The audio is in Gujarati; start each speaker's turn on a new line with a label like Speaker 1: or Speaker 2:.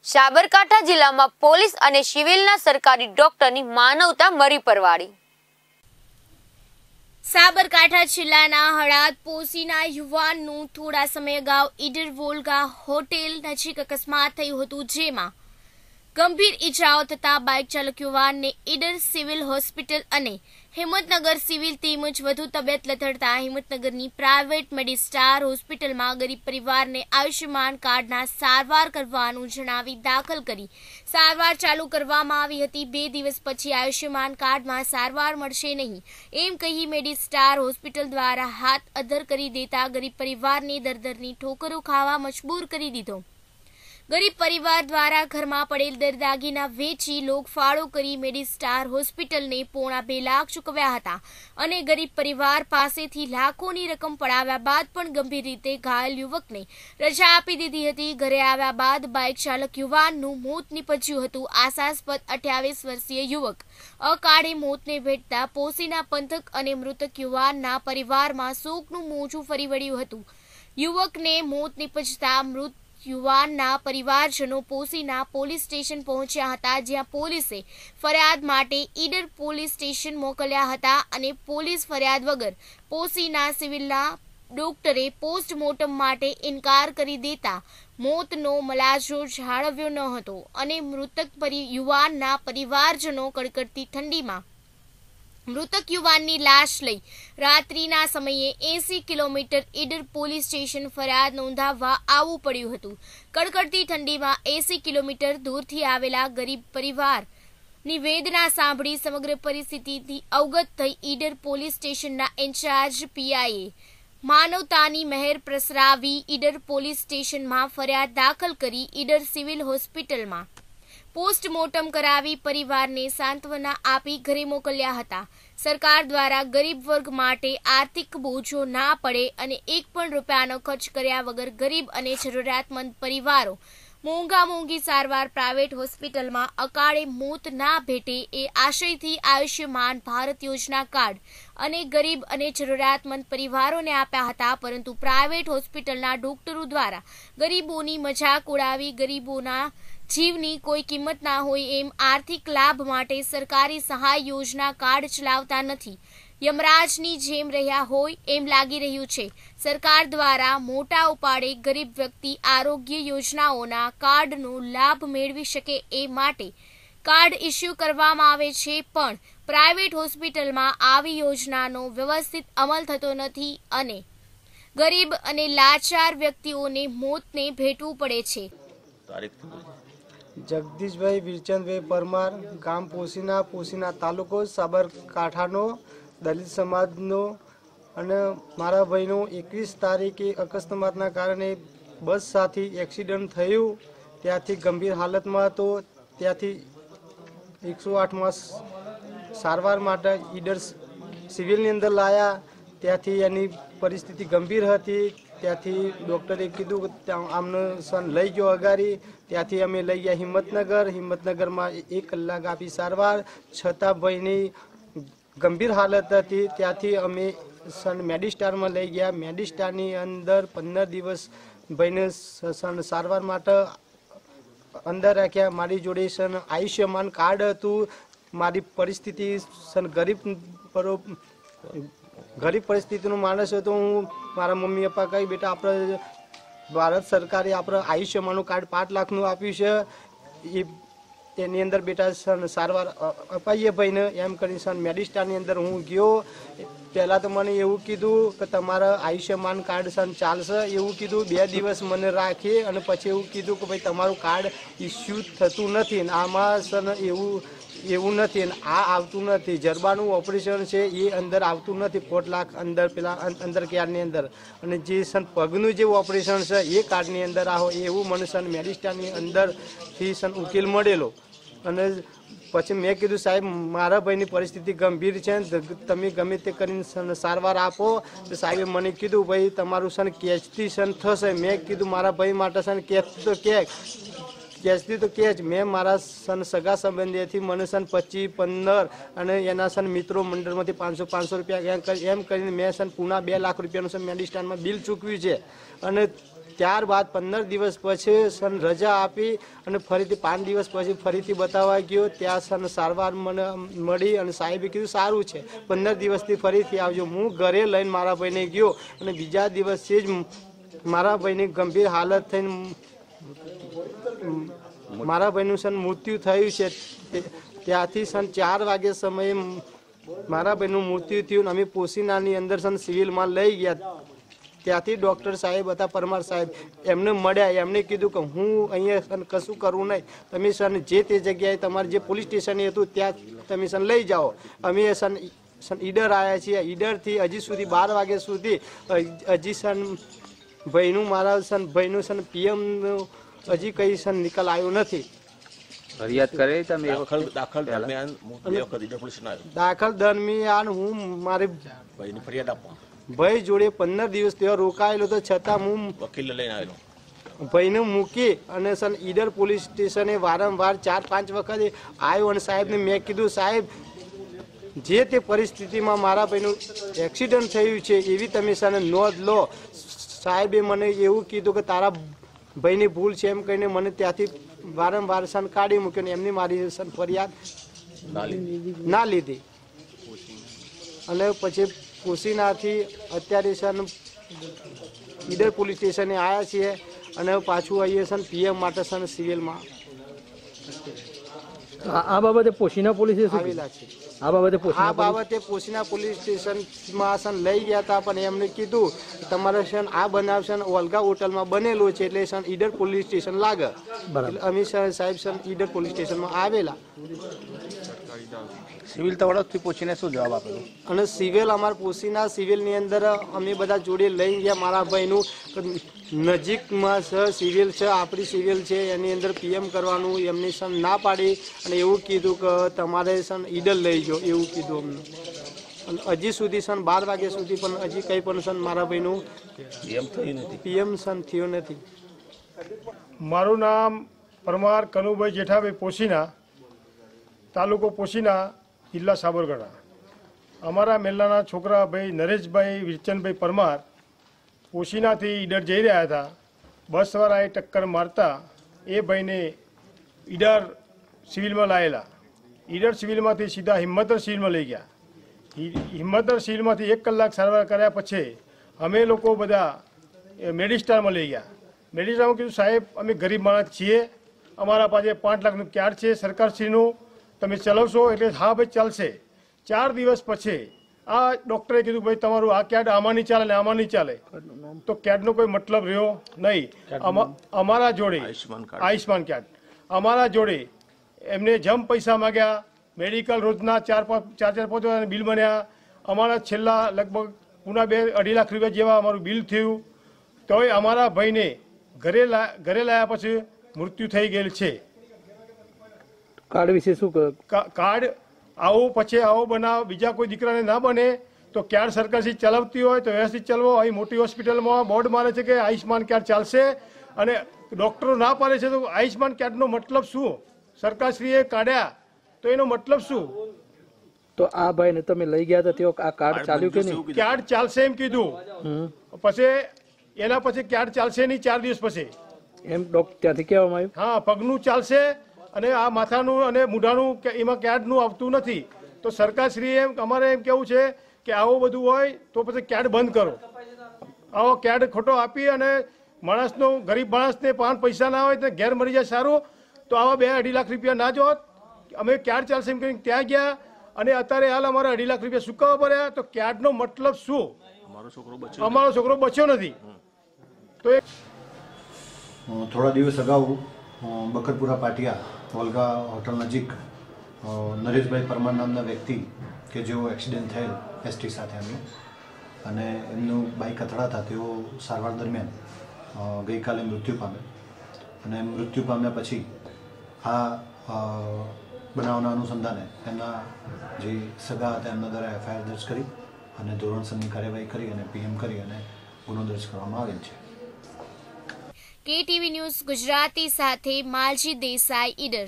Speaker 1: સાબરકાંઠા જિલ્લામાં પોલીસ અને સિવિલના સરકારી ડોક્ટરની માનવતા મરી પરવાડી।
Speaker 2: સાબરકાંઠા જિલ્લાના હળાદ પોસીના યુવાનનું થોડા સમય અગાઉ ઈડર વોલ્ગા હોટેલ નજીક અકસ્માત થયું હતું, જેમાં ગંભીર ઈજાઓ થતા બાઇક ચાલક યુવાનને ઈડર સિવિલ હોસ્પિટલ અને હિંમતનગર સિવિલ તેમજ વધુ તબિયત લથડતા હિંમતનગરની પ્રાઇવેટ મેડિસ્ટાર હોસ્પિટલમાં ગરીબ પરિવારને આયુષ્યમાન કાર્ડના સારવાર કરવાનું જણાવી દાખલ કરી સારવાર ચાલુ કરવામાં આવી હતી। 2 દિવસ પછી આયુષ્યમાન કાર્ડમાં સારવાર મળશે નહીં એમ કહી મેડિસ્ટાર હોસ્પિટલ દ્વારા હાથ અધ્ધર કરી દેતા ગરીબ પરિવારને દરદરની ઠોકરો ખાવા મજબૂર કરી દીધો। ગરીબ પરિવાર દ્વારા ઘરમાં પડેલ દરદાગીના વેચી લોકફાળો કરી મેડિસ્ટાર હોસ્પિટલને પોણા 2 લાખ ચૂકવ્યા હતા અને ગરીબ પરિવાર પાસેથી લાખોની રકમ પડાવ્યા બાદ પણ ગંભીર રીતે ઘાયલ યુવકને રજા આપી દીધી હતી। ઘરે આવ્યા બાદ બાઇક ચાલક યુવાનનું મોત નીપજ્યું હતું। આશાસ્પદ 28 વર્ષીય યુવક અકાળે મોતને ભેટતા પોસીના પંથક અને મૃતક યુવાનના પરિવારમાં શોકનું મોજું ફરી વળ્યું હતું। યુવકને મોત નીપજતા મૃત યુવાનના પરિવારજનો પોસીના પોલીસ સ્ટેશન પહોંચ્યા હતા, જ્યાં પોલીસે ફરિયાદ માટે ઈડર પોલીસ સ્ટેશન મોકલ્યા હતા અને પોલીસ ફરિયાદ વગર પોસીના સિવિલના ડોક્ટરે પોસ્ટમોર્ટમ માટે ઇનકાર કરી દેતા મોતનો મલાજો જાળવ્યો ન હતો અને મૃતક યુવાનના પરિવારજનો કડકડતી ઠંડીમાં મૃતક યુવાનની લાશ લઈ રાત્રિના સમયે 80 કિલોમીટર ઈડર પોલીસ સ્ટેશન ફરિયાદ નોંધાવવા આવવું પડ્યું હતું। કડકડતી ઠંડીમાં 80 કિલોમીટર દૂરથી આવેલા ગરીબ પરિવારની વેદના સાંભળી સમગ્ર પરિસ્થિતિથી અવગત થઈ ઈડર પોલીસ સ્ટેશનના ઇન્ચાર્જ પીઆઈએ માનવતાની મહેર પ્રસરાવી ઈડર પોલીસ સ્ટેશનમાં ફરિયાદ દાખલ કરી ઈડર સિવિલ હોસ્પિટલમાં પોસ્ટમોર્ટમ કરાવી પરિવારને સાંત્વના આપી ઘરે મોકલ્યા હતા। સરકાર દ્વારા ગરીબ વર્ગ માટે આર્થિક બોજો ના પડે અને 1 પણ રૂપિયાનો ખર્ચ કર્યા વગર ગરીબ અને જરૂરિયાતમંદ પરિવારો મોંઘી સારવાર પ્રાઇવેટ હોસ્પિટલમાં અકાળે મોત ના ભેટે એ આશયથી આયુષ્યમાન ભારત યોજના કાર્ડ અને ગરીબ અને જરૂરિયાતમંદ પરિવારોને આપ્યા હતા, પરંતુ પ્રાઇવેટ હોસ્પિટલના ડોક્ટરો દ્વારા ગરીબોની મજાક ઉડાવી ગરીબોના જીવની કોઈ કિંમત ના હોય એમ આર્થિક લાભ માટે સરકારી સહાય યોજના કાર્ડ ચલાવતા નથી। યમરાજની જેમ રહ્યા હોય એમ લાગી રહ્યું છે। સરકાર દ્વારા મોટા ઉપાડે ગરીબ વ્યક્તિ આરોગ્ય યોજનાઓના કાર્ડનો લાભ મેળવી શકે એ માટે કાર્ડ ઇસ્યુ કરવામાં આવે છે, પણ પ્રાઇવેટ હોસ્પિટલમાં આવી યોજનાનો વ્યવસ્થિત અમલ થતો નથી અને ગરીબ અને લાચાર વ્યક્તિઓને મોતને ભેટવું પડે છે।
Speaker 3: જગદીશભાઈ વીરચંદભાઈ પરમાર, ગામ પોસીના તાલુકો સાબરકાંઠાનો, દલિત સમાજનો અને મારા ભાઈનો 21 તારીખે અકસ્માતના કારણે બસ સાથે એક્સિડન્ટ થયું, ત્યાંથી ગંભીર હાલતમાં હતો, ત્યાંથી 108માં સારવાર માટે ઈડર સિવિલની અંદર લાયા, ત્યાંથી એની પરિસ્થિતિ ગંભીર હતી, ત્યાંથી ડૉક્ટરે કીધું કે આમને સન લઈ ગયો અગારી, ત્યાંથી અમે લઈ ગયા હિંમતનગરમાં 1 કલાક આપી સારવાર, છતાં ભાઈની ગંભીર હાલત હતી, ત્યાંથી અમે સન મેડિસ્ટારમાં લઈ ગયા। મેડિસ્ટારની અંદર 15 દિવસ ભાઈને સન સારવાર માટે અંદર રાખ્યા। મારી જોડે સન આયુષ્યમાન કાર્ડ હતું, મારી પરિસ્થિતિ સન ગરીબ પરિસ્થિતિનો માણસ હતો। હું મારા મમ્મી પપ્પા કહી બેટા આપણે ભારત સરકારે આપણે આયુષ્યમાનનું કાર્ડ 5 લાખનું આપ્યું છે, એની અંદર બેટા સન સારવાર અપાઈએ ભાઈને એમ કરીને સન મેડિસ્ટારની અંદર હું ગયો। પહેલાં તો મને એવું કીધું કે તમારા આયુષ્યમાન કાર્ડ સન ચાલશે એવું કીધું, 2 દિવસ મને રાખી અને પછી એવું કીધું કે ભાઈ તમારું કાર્ડ ઇસ્યુ થતું નથી ને આમાં સન એવું નથી ને આ આવતું નથી, જરબાનું ઓપરેશન છે એ અંદર આવતું નથી 4 લાખ અંદર પેલા અંદર કાર્ડની અંદર, અને જે સન પગનું જે ઓપરેશન છે એ કાર્ડની અંદર આવો એવું મને સન મેડિસ્ટારની અંદરથી સન ઉકેલ મળેલો। અને પછી મેં કીધું સાહેબ મારા ભાઈની પરિસ્થિતિ ગંભીર છે, તમે ગમે તે કરીને સારવાર આપો, તો સાહેબે મને કીધું ભાઈ તમારું સન કેચથી સન થશે। મેં કીધું મારા ભાઈ માટે સન કેચ તો કેચથી તો કેચ, મેં મારા સન સગા સંબંધીથી મને સન 25, 15 અને એના સન મિત્રો મંડળમાંથી 500 રૂપિયા એમ કરીને મેં સન પૂના 2 લાખ રૂપિયાનું સન મેડિસ્ટારમાં બિલ ચૂકવ્યું છે। અને ત્યારબાદ 15 દિવસ પછી સન રજા આપી અને ફરીથી 5 દિવસ પછી ફરીથી બતાવવા ગયો. ત્યાં સન સારવાર મને મળી અને સાહેબે કીધું સારું છે, 15 દિવસથી ફરીથી આવજો. હું ઘરે લઈને મારા ભાઈને ગયો અને બીજા દિવસથી જ મારા ભાઈની ગંભીર હાલત થઈને મારા ભાઈનું સન મૃત્યુ થયું છે. ત્યાંથી સન 4 વાગ્યા સમયે મારા ભાઈનું મૃત્યુ થયું. અમે પોશીનાની અંદર સન સિવિલમાં લઈ ગયા. ત્યાંથી ડૉક્ટર સાહેબ હતા, પરમાર સાહેબ, એમને મળ્યા. એમને કીધું કે હું અહીંયા કશું કરવું નહીં, તમે સન જે તે જગ્યાએ તમારે જે પોલીસ સ્ટેશન હતું ત્યાં તમે સન લઈ જાઓ. અમે સન ઈડર આવ્યા છીએ. ઈડરથી હજી સુધી 12 વાગ્યા સુધી હજી સન ભાઈનું મારા સન ભાઈનું સન PM હજી કઈ સન નિકાલ આવ્યો નથી.
Speaker 4: ફરિયાદ કરે તમે
Speaker 3: દાખલ દરમિયાન હું મારી
Speaker 5: ફરિયાદ આપવા
Speaker 3: ભાઈ જોડે 15 દિવસ ત્યાં રોકાયેલો તો છતાં હું
Speaker 5: વકીલ લઈને આવેલો
Speaker 3: ભાઈને મૂકી અને સન ઈડર પોલીસ સ્ટેશને વારંવાર 4-5 વખત આવ્યો અને સાહેબને મેં કીધું સાહેબ જે તે પરિસ્થિતિમાં મારા ભાઈનું એક્સિડન્ટ થયું છે એવી તમે સન નોંધ લો. સાહેબે મને એવું કીધું કે તારા ભાઈની ભૂલ છે એમ કહીને મને ત્યાંથી વારંવાર સન કાઢી મૂક્યો ને એમની મારી સન ફરિયાદ ના લીધી. અને પછી પોશીનાથી અત્યારે સન ઈડર પોલીસ સ્ટેશને આવ્યા છીએ અને પાછું આવીએ સન PM માટે સન સિવિલમાં
Speaker 6: આ બાબતે પોશીના પોલીસે
Speaker 3: આવેલા છે.
Speaker 6: આ બાબતે
Speaker 3: પોશીના પોલીસ સ્ટેશનમાં સન લઈ ગયા હતા પણ એમને કીધું તમારે સન આ બનાવ સન ઓલગા હોટલમાં બનેલો છે એટલે સન ઈડર પોલીસ સ્ટેશન લાગે. એટલે અમે સાહેબ સન ઈડર પોલીસ સ્ટેશનમાં આવેલા.
Speaker 4: સિવિલ તો વડોદથી પૂછીને શું જવાબ આપેલો?
Speaker 3: અને સિવિલ અમારા પોશીના સિવિલની અંદર અમે બધા જોડે લઈ ગયા. મારા ભાઈનું નજીકમાં સિવિલ છે, આપણી સિવિલ છે, એની અંદર PM કરવાનું એમની સન ના પાડી અને એવું કીધું કે તમારે સન ઈડર લઈ જાઓ એવું કીધું અમને. અને હજી સુધી સન 12 વાગ્યા સુધી પણ હજી કંઈ પણ સન મારા ભાઈનું PM સન થયું નથી.
Speaker 7: મારું નામ પરમાર કનુભાઈ જેઠાભાઈ પોશીના, તાલુકો પોશીના, જિલ્લા સાબરકાંઠા. અમારા મેલ્લાના છોકરા ભાઈ નરેશભાઈ વિરચનભાઈ પરમાર પોશીનાથી ઈડર જઈ રહ્યા હતા. બસવાળાએ ટક્કર મારતા એ ભાઈને ઈડર સિવિલમાં લાવેલા. ઈડર સિવિલમાંથી સીધા હિંમતનગર સિવિલમાં લઈ ગયા. હિંમતનગર સિવિલમાંથી 1 કલાક સારવાર કર્યા પછી અમે લોકો બધા મેડિસ્ટારમાં લઈ ગયા. મેડિસ્ટારમાં કીધું સાહેબ અમે ગરીબ માણસ છીએ, અમારા પાસે 5 લાખનું કાર્ડ છે સરકારશ્રીનું, તમે ચલાવશો? એટલે હા ભાઈ ચાલશે. 4 દિવસ પછી આ ડૉક્ટરે કીધું ભાઈ તમારું આ કાર્ડ આમાં નહીં ચાલે ને આમાં નહીં ચાલે. તો કાર્ડનો કોઈ મતલબ રહ્યો નહીં. અમારા જોડે આયુષ્માન કાર્ડ અમારા જોડે એમને જમ પૈસા માગ્યા. મેડિકલ રોજના 4-5 બિલ બન્યા. અમારા છેલ્લા લગભગ પૂના 2-2.5 લાખ રૂપિયા જેવા અમારું બિલ થયું. તોય અમારા ભાઈને ઘરે લાયા પછી મૃત્યુ થઈ ગયેલ છે.
Speaker 6: કાર્ડ વિશે શું
Speaker 7: કાર્ડ આવો બનાવ બીજા કોઈ દીકરાને ના બને તો કાર્ડ સરકારશ્રી ચલાવતી હોય તો વ્યવસ્થિત ચલાવો. અહીં મોટી હોસ્પિટલમાં બોર્ડ મારે છે કે આયુષ્માન કાર્ડ ચાલશે અને ડૉક્ટરો ના પાડે છે તો આયુષ્માન કાર્ડનો મતલબ શું? સરકારશ્રીએ કાઢ્યા તો એનો મતલબ શું?
Speaker 6: તો આ ભાઈને તમે લઈ ગયા હતા તેઓ આ કાર્ડ ચાલ્યું કે નહીં?
Speaker 7: કાર્ડ ચાલશે એમ કીધું. પછી એના પછી કાર્ડ ચાલશે નહીં 4 દિવસ પછી
Speaker 6: એમ ત્યાંથી કહેવામાં આવ્યું.
Speaker 7: હા, પગનું ચાલશે અને આ માથાનું અને મૂઢાનું એમાં કાર્ડનું આવતું નથી. તો સરકારશ્રીએ અમારે એમ કેવું છે કે આવું બધું હોય તો પછી કાર્ડ બંધ કરો. આવો કાર્ડ ખોટો આપી અને માણસનો ગરીબ માણસને 5 પૈસા ના હોય તો ઘેર મરી જાય સારું. તો આવા 2-2.5 લાખ રૂપિયા ના જોત. અમે કાર્ડ ચાલશે એમ કરીને ત્યાં ગયા અને અત્યારે હાલ અમારા 2.5 લાખ રૂપિયા ચૂકવવા પડ્યા. તો કાર્ડનો મતલબ શું? અમારો છોકરો બચ્યો નથી. તો
Speaker 8: થોડા દિવસ અગાઉ બકરપુરા પાટિયા વોલ્ગા હોટલ નજીક નરેશભાઈ પરમાર નામના વ્યક્તિ કે જેઓ એક્સિડન્ટ થયેલ ST સાથે એમનું અને એમનું બાઇક અથડાતા તેઓ સારવાર દરમિયાન ગઈકાલે મૃત્યુ પામ્યા. અને મૃત્યુ પામ્યા પછી આ બનાવના અનુસંધાને એમના જે સગા હતા એમના દ્વારા FIR દર્જ કરી અને ધોરણસરની કાર્યવાહી કરી અને PM કરી અને ગુનો દર્જ કરવામાં આવેલ છે.
Speaker 2: KTV ન્યૂઝ ગુજરાતી સાથે માલજી દેસાઈ, ઈડર.